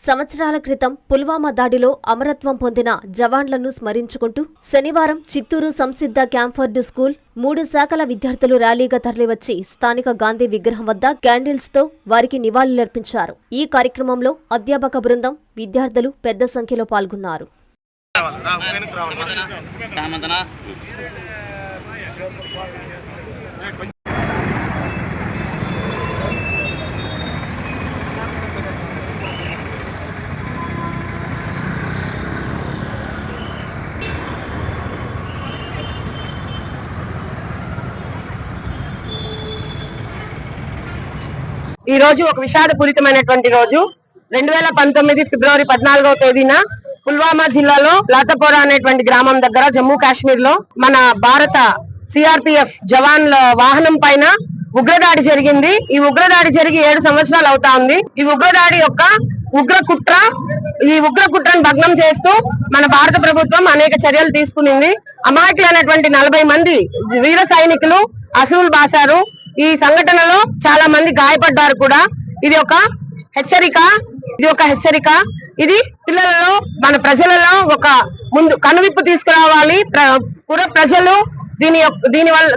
సంవత్సరాల క్రితం పుల్వామా దాడిలో అమరత్వం పొందిన జవాన్లను స్మరించుకుంటూ శనివారం చిత్తూరు సంసిద్ధ క్యాంఫర్డ్ స్కూల్ 3 శాఖల విద్యార్థులు ర్యాలీగా తరలివచ్చి స్థానిక గాంధీ విగ్రహం వద్ద క్యాండిల్స్ తో వారికి నివాళులర్పించారు. ఈ కార్యక్రమంలో అధ్యాపక బృందం, విద్యార్థులు పెద్ద సంఖ్యలో పాల్గొన్నారు. ఈ రోజు ఒక విషాదపూరితమైనటువంటి రోజు. 2019 ఫిబ్రవరి 14వ తేదీన పుల్వామా జిల్లాలో లాతపోరా అనేటువంటి గ్రామం దగ్గర జమ్మూ కాశ్మీర్ లో మన భారత సిఆర్పిఎఫ్ జవాన్ల వాహనం పైన ఉగ్రదాడి జరిగింది. ఈ ఉగ్రదాడి జరిగి 7 సంవత్సరాలు అవుతా ఉంది. ఈ ఉగ్రదాడి యొక్క ఉగ్ర కుట్రను భగ్నం చేస్తూ మన భారత ప్రభుత్వం అనేక చర్యలు తీసుకునింది. అమాయకులైనటువంటి 40 మంది వీర సైనికులు అసువులు బాసారు. ఈ సంఘటనలో చాలా మంది గాయపడ్డారు కూడా. ఇది ఒక హెచ్చరిక. ఇది పిల్లలలో, మన ప్రజలలో ఒక ముందు కనువిప్పు తీసుకురావాలి. ప్రజలు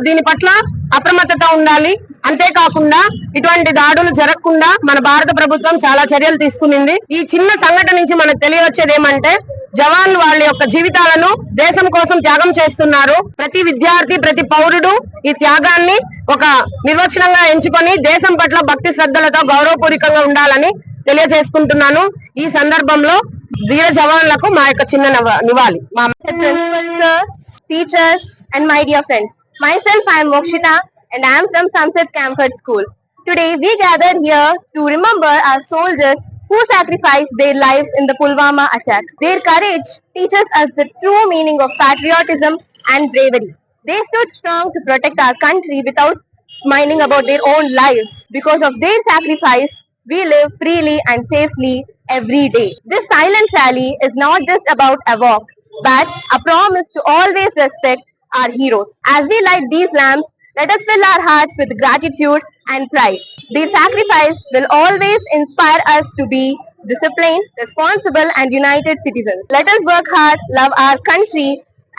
దీని పట్ల అప్రమత్తత ఉండాలి. అంతేకాకుండా ఇటువంటి దాడులు జరగకుండా మన భారత ప్రభుత్వం చాలా చర్యలు తీసుకునింది. ఈ చిన్న సంఘటన నుంచి మనకు తెలియవచ్చేది ఏమంటే, జవాన్లు వాళ్ళ యొక్క జీవితాలను దేశం కోసం త్యాగం చేస్తున్నారు. ప్రతి విద్యార్థి, ప్రతి పౌరుడు ఈ త్యాగాన్ని ఒక నిర్వచనంగా ఎంచుకొని దేశం పట్ల భక్తి శ్రద్ధలతో గౌరవపూరితంగా ఉండాలని తెలియజేసుకుంటున్నాను. ఈ సందర్భంలో వీర జవాన్లకు మా యొక్క చిన్న నివాళి. మా teachers and my dear friends, myself I am Mokshita and I am from Sunset Camford School. Today we gathered here to remember our soldiers who sacrificed their lives in the Pulwama attack. Their courage teaches us the true meaning of patriotism and bravery. They stood strong to protect our country without minding about their own lives. Because of their sacrifice, we live freely and safely every day. This silent rally is not just about a walk, but a promise to always respect our heroes. As we light these lamps, let us fill our hearts with gratitude and pride. Their sacrifice will always inspire us to be disciplined, responsible and united citizens. Let us work hard, love our country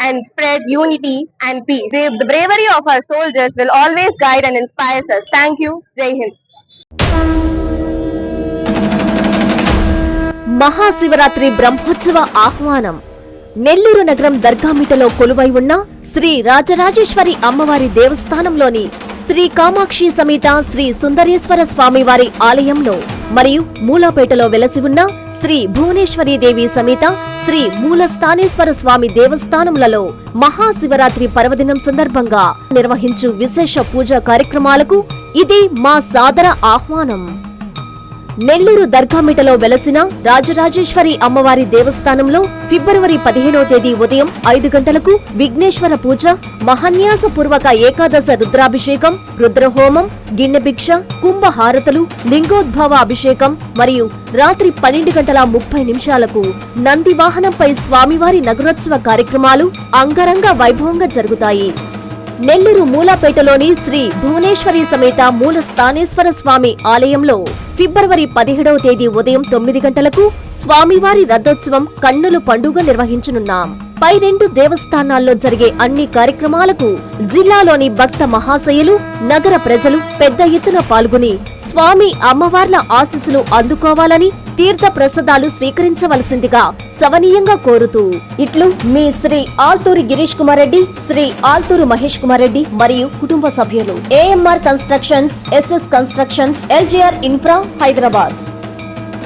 and spread unity and peace. The bravery of our soldiers will always guide and inspire us. Thank you. Jai Hind. Mahashivratri బ్రహ్మోత్సవ ఆహ్వానం. నెల్లూరు నగరం దర్గామిటలో కొలువై ఉన్న శ్రీ రాజరాజేశ్వరి అమ్మవారి దేవస్థానంలోని శ్రీ కామాక్షి సమేత శ్రీ సుందరేశ్వర స్వామివారి ఆలయంలో మరియు మూలపేటలో వెలసి ఉన్న శ్రీ భువనేశ్వరీ దేవి సమేత శ్రీ మూలస్థానేశ్వర స్వామి దేవస్థానములలో మహాశివరాత్రి పర్వదినం సందర్భంగా నిర్వహించు విశేష పూజా కార్యక్రమాలకు ఇది మా సాదర ఆహ్వానం. నెల్లూరు దర్గామిటలో వెలసిన రాజరాజేశ్వరి అమ్మవారి దేవస్థానంలో ఫిబ్రవరి 15వ తేదీ ఉదయం 5 గంటలకు విఘ్నేశ్వర పూజ, మహాన్యాసపూర్వక ఏకాదశ రుద్రాభిషేకం, రుద్రహోమం, గిన్నెభిక్ష, కుంభహారతలు, లింగోద్భవ అభిషేకం మరియు రాత్రి 12:30 నంది వాహనంపై స్వామివారి నగరోత్సవ కార్యక్రమాలు అంగరంగ వైభవంగా జరుగుతాయి. నెల్లూరు మూలాపేటలోని శ్రీ భువనేశ్వరి సమేత మూల స్థానేశ్వర స్వామి ఆలయంలో ఫిబ్రవరి 17వ తేదీ ఉదయం 9 గంటలకు స్వామివారి రథోత్సవం కన్నుల పండుగ నిర్వహించనున్నాం. పై 2 దేవస్థానాల్లో జరిగే అన్ని కార్యక్రమాలకు జిల్లాలోని భక్త మహాశయులు, నగర ప్రజలు పెద్ద ఎత్తున పాల్గొని స్వామి అమ్మవార్ల ఆశీస్సులు అందుకోవాలని, తీర్థ ప్రసాదాలు స్వీకరించవలసిందిగా సవనీయంగా కోరుతూ ఇట్లు మీ శ్రీ ఆల్తూరి గిరీష్ కుమార్ రెడ్డి, శ్రీ ఆల్తూరు మహేష్ కుమార్ రెడ్డి మరియు కుటుంబ సభ్యులు. AMR constructions, SS constructions, LGR infra, Hyderabad.